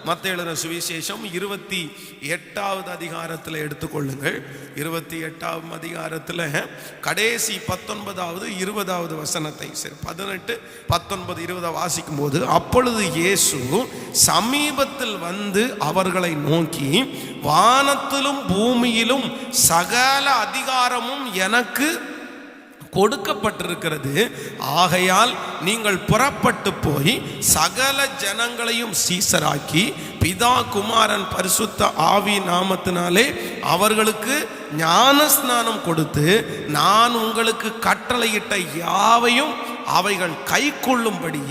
மத்தேயு எழுதின சுவிசேஷம் 28வது அதிகாரத்தில் எடுத்துக்கொள்ளுங்கள். 28ஆம் அதிகாரத்தில் கடைசி 19வது 20வது வசனத்தை 18, 19, 20 வாசிக்கும் போது, அப்பொழுது இயேசு சமீபத்தில் வந்து அவர்களை நோக்கி, வானத்திலும் பூமியிலும் சகல அதிகாரமும் எனக்கு கொடுக்கப்பட்டிருக்கிறது. ஆகையால் நீங்கள் புறப்பட்டு போய் சகல ஜனங்களையும் சீசராக்கி பிதா குமாரன் பரிசுத்த ஆவி நாமத்தினாலே அவர்களுக்கு ஞான ஸ்நானம் கொடுத்து, நான் உங்களுக்கு கட்டளையிட்ட யாவையும் அவைகள் கை கொள்ளும்படி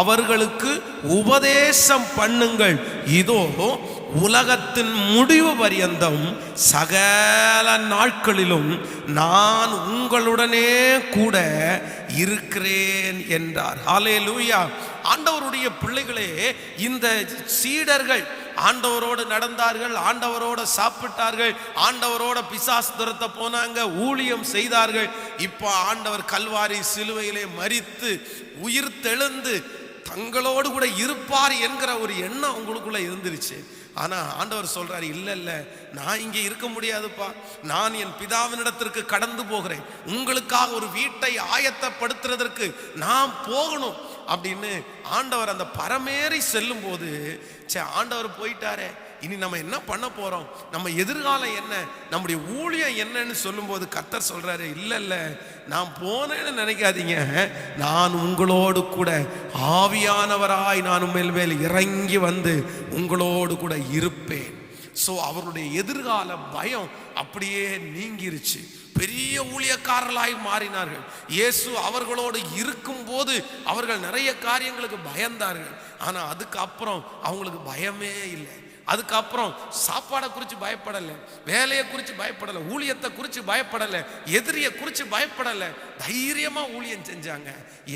அவர்களுக்கு உபதேசம் பண்ணுங்கள். இதோ உலகத்தின் முடிவு பரியந்தம் சகல நாட்களிலும் நான் உங்களுடனே கூட இருக்கிறேன் என்றார். ஹல்லேலூயா. ஆண்டவருடைய பிள்ளைகளே, இந்த சீடர்கள் ஆண்டவரோடு நடந்தார்கள், ஆண்டவரோட சாப்பிட்டார்கள், ஆண்டவரோட பிசாசு துரத்த போனாங்க, ஊழியம் செய்தார்கள். இப்போ ஆண்டவர் கல்வாரி சிலுவையிலே மரித்து உயிர் தெழுந்து தங்களோடு கூட இருப்பார் என்கிற ஒரு எண்ணம் உங்களுக்குள்ள இருந்துருச்சு. ஆனா ஆண்டவர் சொல்றாரு, இல்ல நான் இங்கே இருக்க முடியாதுப்பா, நான் என் பிதாவினிடத்திற்கு கடந்து போகிறேன், உங்களுக்காக ஒரு வீட்டை ஆயத்தப்படுத்துறதற்கு நான் போகணும் அப்படின்னு ஆண்டவர் அந்த பரமேறி செல்லும் போது, ஆண்டவர் போயிட்டாரே, இனி நம்ம என்ன பண்ண போறோம், நம்ம எதிர்காலம் என்ன, நம்முடைய ஊழியம் என்னன்னு சொல்லும் போது கர்த்தர் சொல்றாரு, இல்ல நான் போனேன்னு நினைக்காதீங்க, நான் உங்களோடு கூட ஆவியானவராய் நான் மேல் இறங்கி வந்து உங்களோடு கூட இருப்பேன். ஸோ அவருடைய எதிர்கால பயம் அப்படியே நீங்கிருச்சு. பெரிய ஊழியக்காரர்களாய் மாறினார்கள். இயேசு அவர்களோடு இருக்கும் போது அவர்கள் நிறைய காரியங்களுக்கு பயந்தார்கள். ஆனா அதுக்கப்புறம் அவங்களுக்கு பயமே இல்லை. அதுக்கப்புறம் சாப்பாடை குறித்து பயப்படலை, வேலையை குறித்து பயப்படலை, ஊழியத்தை குறித்து பயப்படலை, எதிரியை குறித்து பயப்படலை, தைரியமா ஊழியம் செஞ்சாங்க.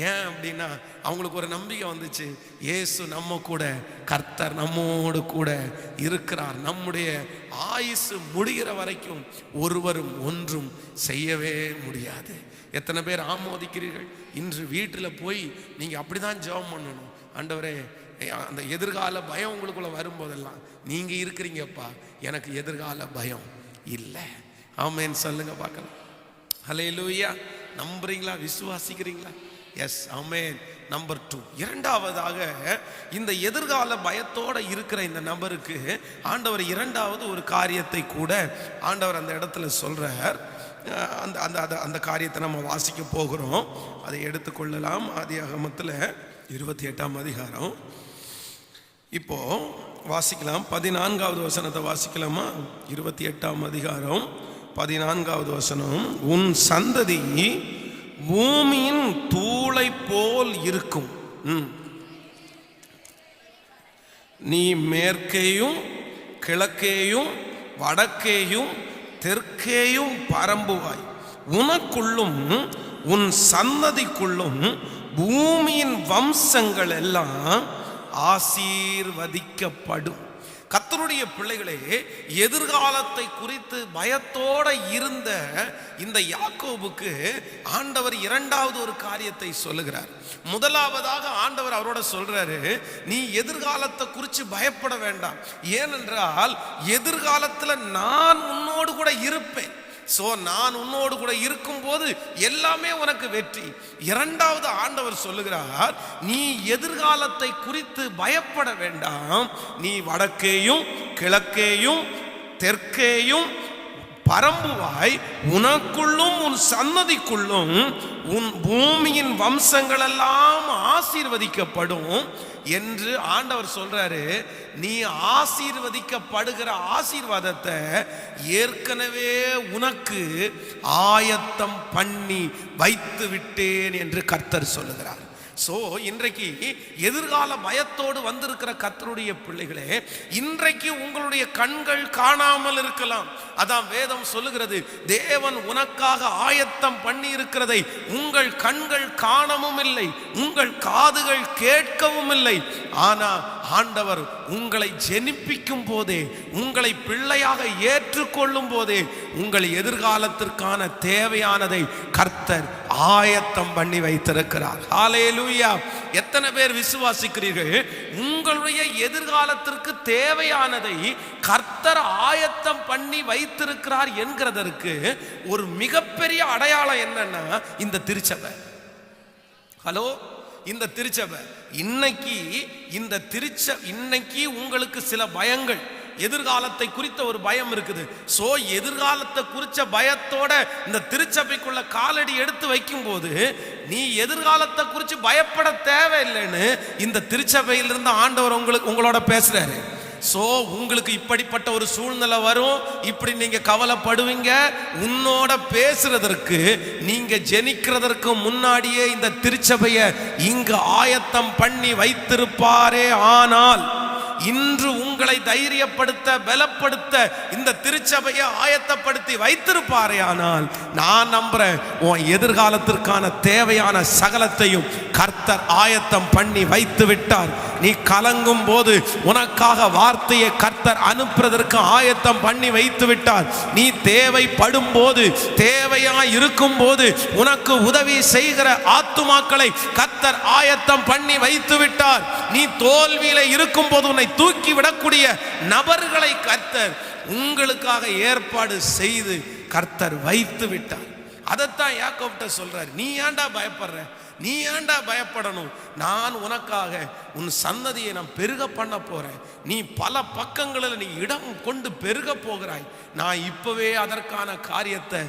ஏன் அப்படின்னா அவங்களுக்கு ஒரு நம்பிக்கை வந்துச்சு, இயேசு நம்ம கூட, கர்த்தர் நம்மோடு கூட இருக்கிறார், நம்முடைய ஆயுசு முடிகிற வரைக்கும் ஒருவரும் ஒன்றும் செய்யவே முடியாது. எத்தனை பேர் ஆமோதிக்கிறீர்கள்? இன்று வீட்டில் போய் நீங்க அப்படிதான் ஜெபம் பண்ணணும், ஆண்டவரே அந்த எதிர்கால பயம் உங்களுக்குள்ள வரும்போதெல்லாம் நீங்க இருக்கிறீங்கப்பா, எனக்கு எதிர்கால பயம் இல்லை. ஆமென் சொல்லுங்க பார்க்கலாம். ஹல்லேலூயா. நம்புறீங்களா? விசுவாசிக்கிறீங்களா? எஸ், ஆமென். நம்பர் 2, இரண்டாவதாக இந்த எதிர்கால பயத்தோட இருக்கிற இந்த நபருக்கு ஆண்டவர் இரண்டாவது ஒரு காரியத்தை கூட ஆண்டவர் அந்த இடத்துல சொல்றார். அந்த காரியத்தை நம்ம வாசிக்க போகிறோம். அதை எடுத்துக்கொள்ளலாம். ஆதியாகமத்தில் 28ஆம் அதிகாரம் இப்போ வாசிக்கலாம். 14வது வசனத்தை வாசிக்கலாமா? 28ஆம் அதிகாரம் 14வது வசனம், உன் சந்ததி பூமியின் தூளை போல் இருக்கும், நீ மேற்கேயும் கிழக்கேயும் வடக்கேயும் தெற்கேயும் பரம்புவாய், உனக்குள்ளும் உன் சந்ததிக்குள்ளும் பூமியின் வம்சங்கள் எல்லாம் ஆசீர்வதிக்கப்படும். கர்த்தருடைய பிள்ளைகளே, எதிர்காலத்தை குறித்து பயத்தோட இருந்த இந்த யாக்கோபுக்கு ஆண்டவர் இரண்டாவது ஒரு காரியத்தை சொல்லுகிறார். முதலாவதாக ஆண்டவர் அவரோட சொல்றாரு, நீ எதிர்காலத்தை குறித்து பயப்பட வேண்டாம், ஏனென்றால் எதிர்காலத்தில் நான் உன்னோடு கூட இருப்பேன். சோ நான் உன்னோடு கூட இருக்கும் போது எல்லாமே உனக்கு வெற்றி. இரண்டாவது ஆண்டவர் சொல்லுகிறார், நீ எதிர்காலத்தை குறித்து பயப்பட வேண்டாம், நீ வடக்கேயும் கிழக்கேயும் தெற்கேயும் பரம்புவாய், உனக்குள்ளும் உன் சன்னதிக்குள்ளும் உன் பூமியின் வம்சங்கள் எல்லாம் ஆசீர்வதிக்கப்படும் என்று ஆண்டவர் சொல்றாரு. நீ ஆசீர்வதிக்கப்படுகிற ஆசீர்வாதத்தை ஏற்கனவே உனக்கு ஆயத்தம் பண்ணி வைத்து விட்டேன் என்று கர்த்தர் சொல்லுகிறார். சோ இன்றைக்கு எதிர்கால பயத்தோடு வந்திருக்கிற கர்த்தருடைய பிள்ளைகளே, இன்றைக்கு உங்களுடைய கண்கள் காணாமல் இருக்கலாம். அதான் வேதம் சொல்லுகிறது, தேவன் உனக்காக ஆயத்தம் பண்ணி இருக்கிறதை உங்கள் கண்கள் காணவும் இல்லை, உங்கள் காதுகள் கேட்கவும் இல்லை. ஆனா ஆண்டவர் உங்களை ஜெனிப்பிக்கும் போதே, உங்களை பிள்ளையாக ஏற்றுக்கொள்ளும் போதே உங்கள் எதிர்காலத்திற்கான தேவையானதை கர்த்தர் ஆயத்தம் பண்ணி வைத்திருக்கிறார். ஹல்லேலூயா! எத்தனை பேர் விசுவாசிக்கிறீர்கள்? உங்களுடைய எதிர்காலத்திற்கு தேவையானதை கர்த்தர் ஆயத்தம் பண்ணி வைத்திருக்கிறார் என்கிறதற்கு ஒரு மிகப்பெரிய அடையாளம் என்னன்னா இந்த திருச்சபை. ஹலோ, இந்த திருச்சபை இன்னைக்கு உங்களுக்கு சில பயங்கள், எதிர்காலத்தை குறித்த ஒரு பயம் இருக்குது. சோ எதிர்காலத்தை குறித்த பயத்தோட இந்த திருச்சபைக்குள்ள காலடி எடுத்து வைக்கும் போது நீ எதிர்காலத்தை குறித்து பயப்பட தேவையில்லைன்னு இந்த திருச்சபையிலிருந்து ஆண்டவர் உங்களோட பேசுறாரு. சோ உங்களுக்கு இப்படிப்பட்ட ஒரு சூழ்நிலை வரும், இப்படி நீங்க கவலைப்படுவீங்க. உன்னோட பேசுறதற்கு, நீங்க ஜெனிக்கிறதற்கு முன்னாடியே இந்த திருச்சபையை இங்கு ஆயத்தம் பண்ணி வைத்திருப்பாரே. ஆனால் இன்று உங்களை தைரியப்படுத்த, பலப்படுத்த இந்த திருச்சபையை ஆயத்தப்படுத்தி வைத்திருப்பாரே. ஆனால் நான் நம்புறேன், உன் எதிர்காலத்திற்கான தேவையான சகலத்தையும் கர்த்தர் ஆயத்தம் பண்ணி வைத்து விட்டார். நீ கலங்கும் போது உனக்காக வார்த்தையை கர்த்தர் அனுப்புறதற்கு ஆயத்தம் பண்ணி வைத்து விட்டார். நீ தேவைப்படும் போது, தேவையா இருக்கும் போது உனக்கு உதவி செய்கிற ஆத்துமாக்களை கர்த்தர் ஆயத்தம் பண்ணி வைத்து விட்டார். நீ தோல்வியில இருக்கும் போது உன்னை தூக்கி விடக்கூடிய நபர்களை கர்த்தர் உங்களுக்காக ஏற்பாடு செய்து கர்த்தர் வைத்து விட்டார். அதைத்தான் யாக்கோப்ட்ட சொல்றார், நீ ஏன்டா பயப்படுற, நீ ஏன்டா பயப்படணும், நான் உனக்காக உன் சந்ததியை நான் பெருக பண்ண போறேன். நீ பல பக்கங்களில் நீ இடம் கொண்டு பெருக போகிறாய். நான் இப்பவே அதற்கான காரியத்தை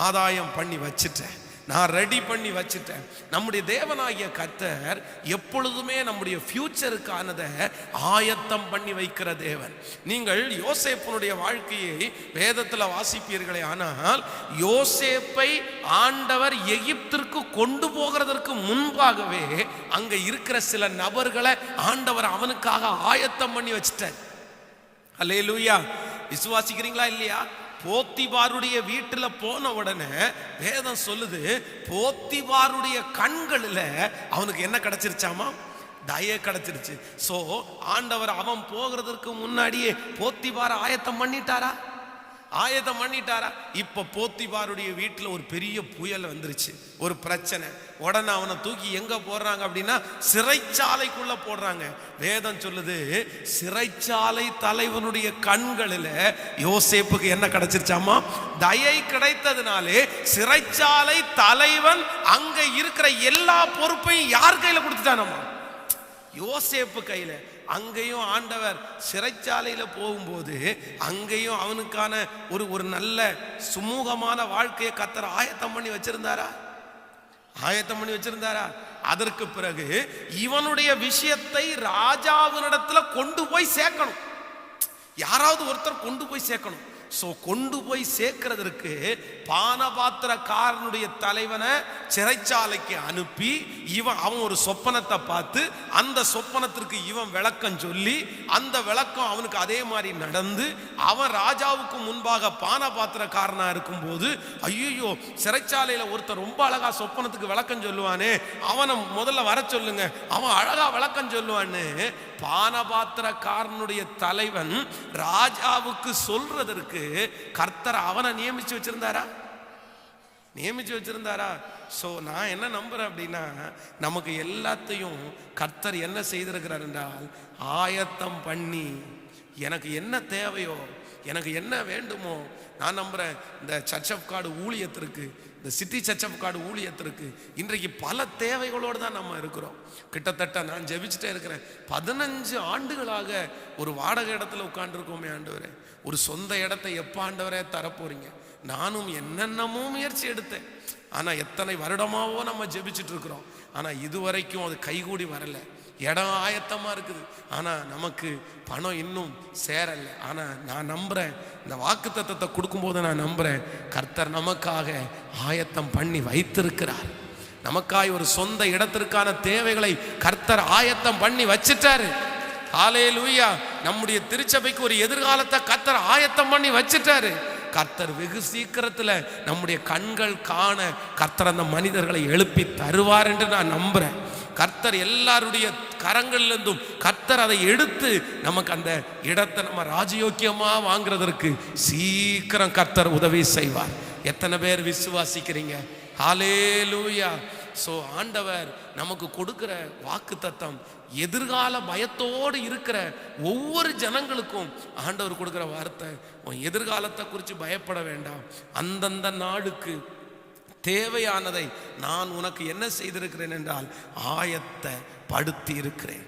ஆதாயம் பண்ணி வச்சிட்டேன், நான் ரெடி பண்ணி வச்சிட்டேன். நம்முடைய தேவனாகிய கர்த்தர் எப்பொழுதுமே நம்முடைய ஃபியூச்சருக்கானதை ஆயத்தம் பண்ணி வைக்கிற தேவன். நீங்கள் யோசேப்பினுடைய வாழ்க்கையை வேதத்தில் வாசிப்பீர்களே, ஆனால் யோசேப்பை ஆண்டவர் எகிப்திற்கு கொண்டு போகிறதற்கு முன்பாகவே அங்க இருக்கிற சில நபர்களை ஆண்டவர் அவனுக்காக ஆயத்தம் பண்ணி வச்சிட்டார். அல்லேலூயா! விசுவாசிக்கிறீங்களா இல்லையா? போத்திபாருடைய வீட்டுல போன உடனே வேதம் சொல்லுது, போத்திபாருடைய கண்களில் அவனுக்கு என்ன கிடைச்சிருச்சாமா? தயை கிடைச்சிருச்சு. சோ ஆண்டவர் அவன் போகிறதுக்கு முன்னாடியே போத்திபார ஆயத்தம் பண்ணிட்டாரா? இப்ப போத்திபாருடைய வீட்டுல ஒரு பெரிய புயல் வந்துருச்சு, ஒரு பிரச்சனை. உடனே அவனை தூக்கி எங்க போடுறாங்க அப்படின்னா சிறைச்சாலைக்குள்ள போடுறாங்க. வேதம் சொல்லுது, சிறைச்சாலை தலைவனுடைய கண்களில் யோசேப்புக்கு என்ன கிடைச்சிருச்சாமா? தயை கிடைத்ததுனாலே சிறைச்சாலை தலைவன் அங்க இருக்கிற எல்லா பொறுப்பையும் யார் கையில கொடுத்துட்டானமா? யோசேப்பு கையில. அங்கேயும் ஆண்டவர் சிறைச்சாலையில போகும்போது அங்கேயும் அவனுக்கான ஒரு நல்ல சுமூகமான வாழ்க்கையை கர்த்தர் ஆயத்தம் பண்ணி வச்சிருந்தாரா? அதற்கு பிறகு இவனுடைய விஷயத்தை ராஜாவினிடத்துல கொண்டு போய் சேர்க்கணும். யாராவது ஒருத்தர் கொண்டு போய் சேர்க்கணும். சோ கொண்டு போய் சேர்க்கிறதற்கு பானபாத்திரக்காரனுடைய தலைவனை சிறைச்சாலைக்கு அனுப்பி அவன் ஒரு சொப்பனத்தை பார்த்து அந்த சொப்பனத்திற்கு இவன் விளக்கம் சொல்லி, அந்த விளக்கம் அவனுக்கு அதே மாதிரி நடந்து, அவன் ராஜாவுக்கு முன்பாக பானபாத்திரக்காரனா இருக்கும் போது, ஐயோ சிறைச்சாலையில ஒருத்தர் ரொம்ப அழகா சொப்பனத்துக்கு விளக்கம் சொல்லுவானே, அவனை முதல்ல வர சொல்லுங்க, அவன் அழகா விளக்கம் சொல்லுவான்னு பானபாத்திரக்காரனுடைய தலைவன் ராஜாவுக்கு சொல்றதற்கு கர்த்தர் அவனை நியமிச்சு வச்சிருந்தாரா? சோ நான் என்ன நம்புறேன் அப்படின்னா, நமக்கு எல்லாத்தையும் கர்த்தர் என்ன செய்திருக்கிறார் என்றால் ஆயத்தம் பண்ணி, எனக்கு என்ன தேவையோ, எனக்கு என்ன வேண்டுமோ, நான் நம்புறேன் இந்த சர்ச் ஆஃப் காட் ஊழியத்திற்கு, இந்த சிட்டி சர்ச் ஆஃப் காட் ஊழியத்திற்கு இன்றைக்கு பல தேவைகளோடு தான் நம்ம இருக்கிறோம். கிட்டத்தட்ட நான் ஜெபிச்சுட்டே இருக்கிறேன், 15 ஆண்டுகளாக ஒரு வாடகை இடத்துல உட்கார்ந்துருக்கோமே ஆண்டவரே, ஒரு சொந்த இடத்தை எப்போ ஆண்டவரே தரப்போறீங்க? நானும் என்னென்னமோ முயற்சி எடுத்தேன், ஆனால் எத்தனை வருடமாவோ நம்ம ஜெபிச்சுட்டு இருக்கிறோம், ஆனால் இதுவரைக்கும் அது கைகூடி வரல. இடம் ஆயத்தமா இருக்குது, ஆனா நமக்கு பணம் இன்னும் சேரல. ஆனா நான் நம்புறேன், இந்த வாக்குத்தத்தத்தை கொடுக்கும்போது நான் நம்புறேன், கர்த்தர் நமக்காக ஆயத்தம் பண்ணி வைத்திருக்கிறார். நமக்காய் ஒரு சொந்த இடத்திற்கான தேவைகளை கர்த்தர் ஆயத்தம் பண்ணி வச்சிட்டாரு. ஹல்லேலூயா! நம்முடைய திருச்சபைக்கு ஒரு எதிர்காலத்தை கர்த்தர் ஆயத்தம் பண்ணி வச்சிட்டாரு. கர்த்தர் வெகு சீக்கிரத்தில் நம்முடைய கண்கள் காண கர்த்தர் அந்த மனிதர்களை எழுப்பி தருவார் என்று நான் நம்புறேன். கர்த்தர் எல்லாருடைய கரங்களிலிருந்தும் கர்த்தர் அதை எடுத்து நமக்கு அந்த இடத்தை நம்ம ராஜயோக்கியமா வாங்குறதற்கு சீக்கிரம் கர்த்தர் உதவி செய்வார். எத்தனை பேர் விசுவாசிக்கிறீங்க? ஹல்லேலூயா. ஸோ ஆண்டவர் நமக்கு கொடுக்கிற வாக்குத்தத்தம் எதிர்கால பயத்தோடு இருக்கிற ஒவ்வொரு ஜனங்களுக்கும் ஆண்டவர் கொடுக்கிற வார்த்தை, உன் எதிர்காலத்தை குறித்து பயப்பட வேண்டாம், அந்தந்த நாளுக்கு தேவையானதை நான் உனக்கு என்ன செய்திருக்கிறேன் என்றால் ஆயத்த படுத்தி இருக்கிறேன்.